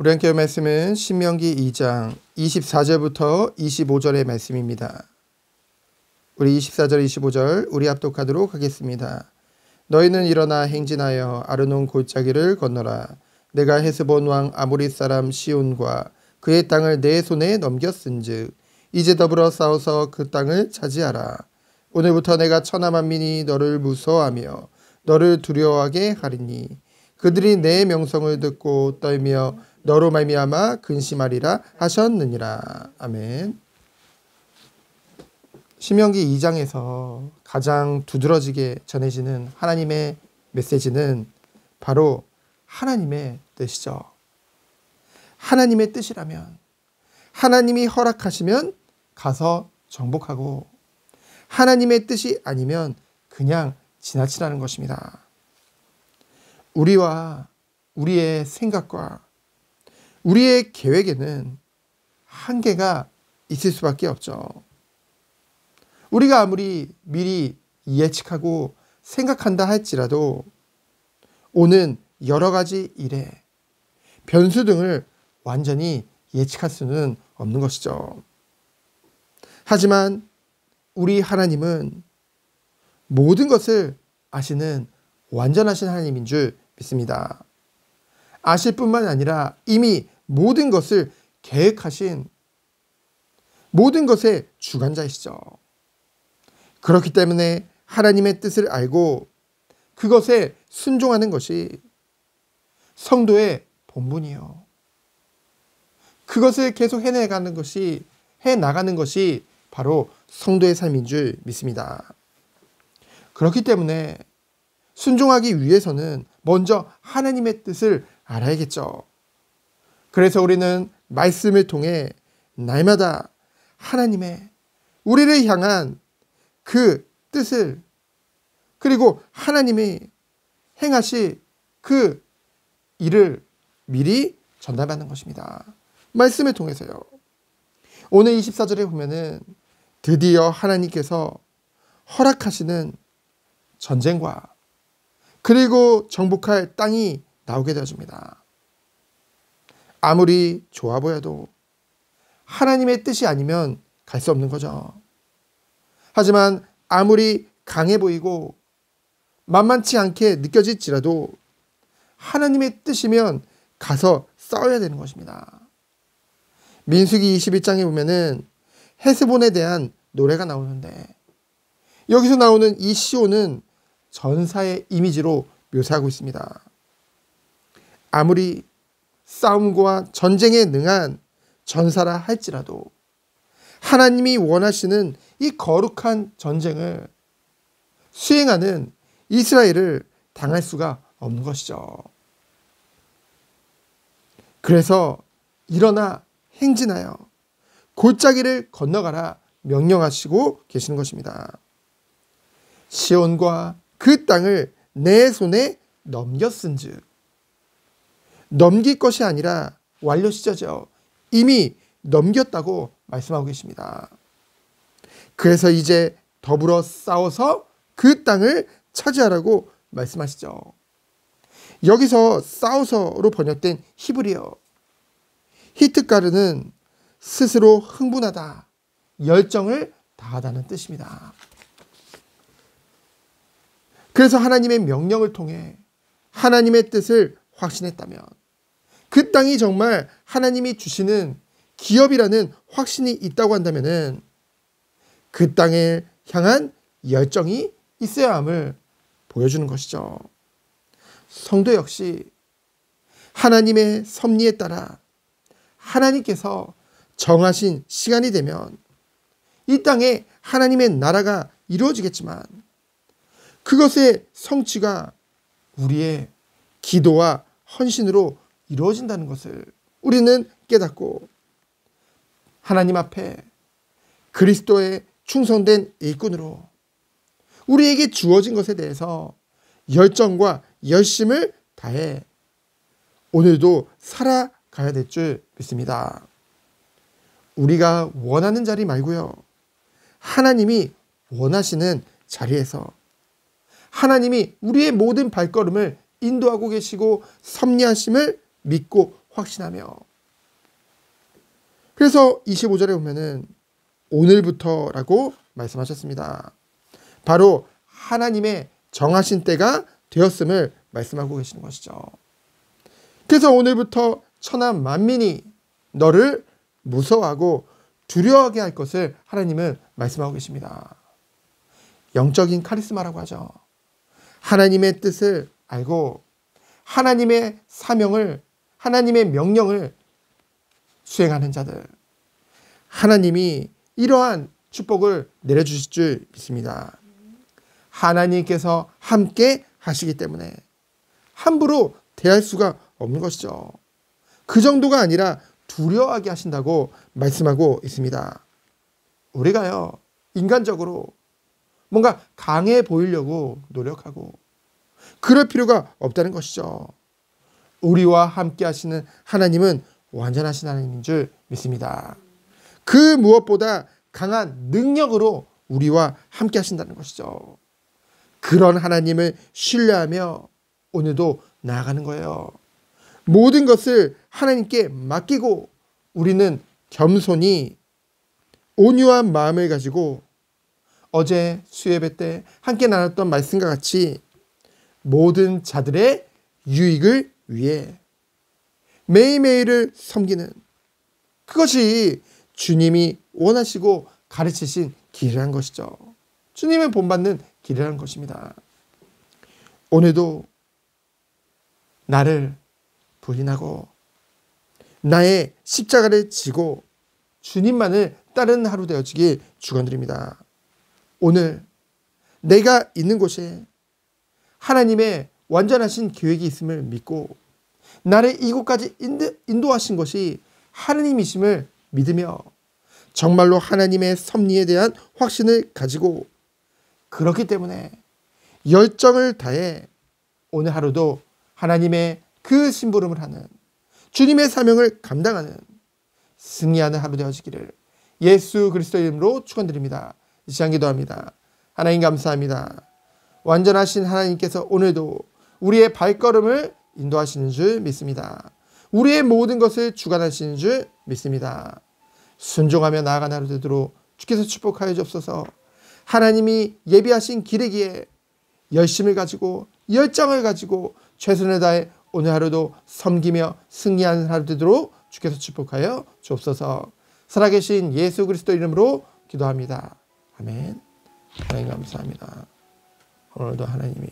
우리 함께 말씀은 신명기 2장 24절부터 25절의 말씀입니다. 우리 24절 25절 우리 합독하도록 하겠습니다. 너희는 일어나 행진하여 아르논 골짜기를 건너라. 내가 헤스본 왕 아모리 사람 시온과 그의 땅을 내 손에 넘겼은즉 이제 더불어 싸워서 그 땅을 차지하라. 오늘부터 내가 천하 만민이 너를 무서워하며 너를 두려워하게 하리니 그들이 내 명성을 듣고 떨며 너로 말미암아 근심하리라 하셨느니라. 아멘. 신명기 2장에서 가장 두드러지게 전해지는 하나님의 메시지는 바로 하나님의 뜻이죠. 하나님의 뜻이라면, 하나님이 허락하시면 가서 정복하고, 하나님의 뜻이 아니면 그냥 지나치라는 것입니다. 우리와 우리의 생각과 우리의 계획에는 한계가 있을 수밖에 없죠. 우리가 아무리 미리 예측하고 생각한다 할지라도 오는 여러 가지 일에 변수 등을 완전히 예측할 수는 없는 것이죠. 하지만 우리 하나님은 모든 것을 아시는 완전하신 하나님인 줄 믿습니다. 아실 뿐만 아니라 이미 모든 것을 계획하신 모든 것의 주관자이시죠. 그렇기 때문에 하나님의 뜻을 알고 그것에 순종하는 것이 성도의 본분이요. 그것을 계속 해나가는 것이 바로 성도의 삶인 줄 믿습니다. 그렇기 때문에 순종하기 위해서는 먼저 하나님의 뜻을 알아야겠죠. 그래서 우리는 말씀을 통해 날마다 하나님의 우리를 향한 그 뜻을 그리고 하나님이 행하실 그 일을 미리 전달받는 것입니다. 말씀을 통해서요. 오늘 24절에 보면은 드디어 하나님께서 허락하시는 전쟁과 그리고 정복할 땅이 나오게 되어집니다. 아무리 좋아 보여도 하나님의 뜻이 아니면 갈 수 없는 거죠. 하지만 아무리 강해 보이고 만만치 않게 느껴질지라도 하나님의 뜻이면 가서 싸워야 되는 것입니다. 민수기 21장에 보면은 헤스본에 대한 노래가 나오는데 여기서 나오는 이 시온은 전사의 이미지로 묘사하고 있습니다. 아무리 싸움과 전쟁에 능한 전사라 할지라도 하나님이 원하시는 이 거룩한 전쟁을 수행하는 이스라엘을 당할 수가 없는 것이죠. 그래서 일어나 행진하여 골짜기를 건너가라 명령하시고 계시는 것입니다. 시온과 그 땅을 내 손에 넘겼은즉, 넘길 것이 아니라 완료 시제죠. 이미 넘겼다고 말씀하고 계십니다. 그래서 이제 더불어 싸워서 그 땅을 차지하라고 말씀하시죠. 여기서 싸워서로 번역된 히브리어 히트가르는 스스로 흥분하다, 열정을 다하다는 뜻입니다. 그래서 하나님의 명령을 통해 하나님의 뜻을 확신했다면 그 땅이 정말 하나님이 주시는 기업이라는 확신이 있다고 한다면 그 땅을 향한 열정이 있어야 함을 보여주는 것이죠. 성도 역시 하나님의 섭리에 따라 하나님께서 정하신 시간이 되면 이 땅에 하나님의 나라가 이루어지겠지만 그것의 성취가 우리의 기도와 헌신으로 이루어진다는 것을 우리는 깨닫고 하나님 앞에 그리스도의 충성된 일꾼으로 우리에게 주어진 것에 대해서 열정과 열심을 다해 오늘도 살아가야 될 줄 믿습니다. 우리가 원하는 자리 말고요. 하나님이 원하시는 자리에서 하나님이 우리의 모든 발걸음을 인도하고 계시고 섭리하심을 믿고 확신하며. 그래서 25절에 보면은 오늘부터라고 말씀하셨습니다. 바로 하나님의 정하신 때가 되었음을 말씀하고 계시는 것이죠. 그래서 오늘부터 천하 만민이 너를 무서워하고 두려워하게 할 것을 하나님은 말씀하고 계십니다. 영적인 카리스마라고 하죠. 하나님의 뜻을 알고 하나님의 사명을, 하나님의 명령을 수행하는 자들, 하나님이 이러한 축복을 내려주실 줄 믿습니다. 하나님께서 함께 하시기 때문에 함부로 대할 수가 없는 것이죠. 그 정도가 아니라 두려워하게 하신다고 말씀하고 있습니다. 우리가요, 인간적으로 뭔가 강해 보이려고 노력하고 그럴 필요가 없다는 것이죠. 우리와 함께 하시는 하나님은 완전하신 하나님인 줄 믿습니다. 그 무엇보다 강한 능력으로 우리와 함께 하신다는 것이죠. 그런 하나님을 신뢰하며 오늘도 나아가는 거예요. 모든 것을 하나님께 맡기고 우리는 겸손히 온유한 마음을 가지고 어제 수예배 때 함께 나눴던 말씀과 같이 모든 자들의 유익을 위해 매일매일을 섬기는 그것이 주님이 원하시고 가르치신 길이라는 것이죠. 주님을 본받는 길이라는 것입니다. 오늘도 나를 부인하고 나의 십자가를 지고 주님만을 따르는 하루 되어지길 축원드립니다. 오늘 내가 있는 곳에 하나님의 완전하신 계획이 있음을 믿고 나를 이곳까지 인도하신 것이 하나님이심을 믿으며 정말로 하나님의 섭리에 대한 확신을 가지고 그렇기 때문에 열정을 다해 오늘 하루도 하나님의 그 심부름을 하는 주님의 사명을 감당하는 승리하는 하루 되어지기를 예수 그리스도의 이름으로 축원드립니다. 이 시간 기도합니다. 하나님 감사합니다. 완전하신 하나님께서 오늘도 우리의 발걸음을 인도하시는 줄 믿습니다. 우리의 모든 것을 주관하시는 줄 믿습니다. 순종하며 나아가는 하루 되도록 주께서 축복하여 주옵소서. 하나님이 예비하신 길이기에 열심을 가지고 열정을 가지고 최선을 다해 오늘 하루도 섬기며 승리하는 하루 되도록 주께서 축복하여 주옵소서. 살아계신 예수 그리스도 이름으로 기도합니다. 아멘. 하나님 감사합니다. 오늘도 하나님이